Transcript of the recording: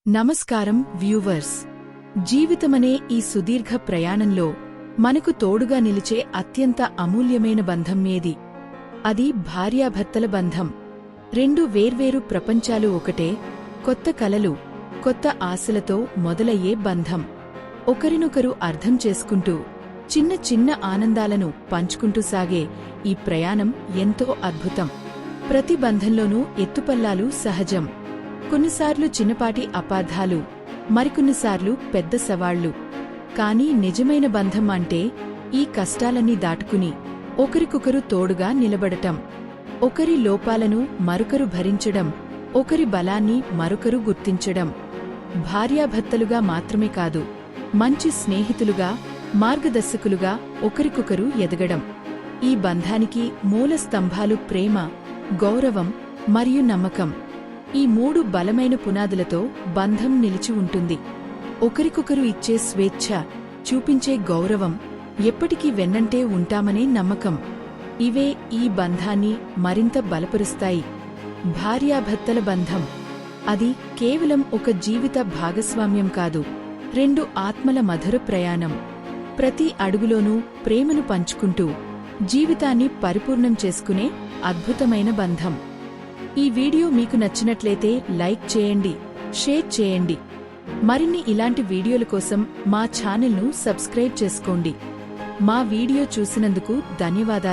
నమస్కారం వ్యూవర్స్. జీవితమనే ఈ సుదీర్ఘ ప్రయాణంలో మనకు తోడుగా నిలిచే అత్యంత అమూల్యమైన బంధం ఏది? అది భార్యాభర్తల బంధం. రెండు వేర్వేరు ప్రపంచాలు ఒకటే, కొత్త కలలు, కొత్త ఆశలతో మొదలయ్యే బంధం. ఒకరినొకరు అర్థం చేసుకుంటూ చిన్న చిన్న ఆనందాలను పంచుకుంటూ సాగే ఈ ప్రయాణం ఎంతో అద్భుతం. ప్రతి బంధంలోనూ ఎత్తుపల్లాలు సహజం. కొన్నిసార్లు చిన్నపాటి అపార్థాలు, మరికొన్నిసార్లు పెద్ద సవాళ్లు. కాని నిజమైన బంధం అంటే ఈ కష్టాలన్నీ దాటుకుని ఒకరికొకరు తోడుగా నిలబడటం, ఒకరి లోపాలను మరొకరు భరించడం, ఒకరి బలాన్ని మరొకరు గుర్తించడం. భార్యాభర్తలుగా మాత్రమే కాదు, మంచి స్నేహితులుగా, మార్గదర్శకులుగా ఒకరికొకరు ఎదగడం. ఈ బంధానికి మూల స్తంభాలు ప్రేమ, గౌరవం మరియు నమ్మకం. ఈ మూడు బలమైన పునాదులతో బంధం నిలిచి ఉంటుంది. ఒకరికొకరు ఇచ్చే స్వేచ్ఛ, చూపించే గౌరవం, ఎప్పటికీ వెన్నంటే ఉంటామనే నమ్మకం. ఇవే ఈ బంధాన్ని మరింత బలపరుస్తాయి. భార్యాభర్తల బంధం. అది కేవలం ఒక జీవిత భాగస్వామ్యం కాదు, రెండు ఆత్మల మధుర ప్రయాణం. ప్రతి అడుగులోనూ ప్రేమను పంచుకుంటూ జీవితాన్ని పరిపూర్ణం చేసుకునే అద్భుతమైన బంధం. ఈ వీడియో మీకు నచ్చినట్లయితే లైక్ చేయండి, షేర్ చేయండి. మరిన్ని ఇలాంటి వీడియోల కోసం మా ఛానల్ను సబ్స్క్రైబ్ చేసుకోండి. మా వీడియో చూసినందుకు ధన్యవాదాలు.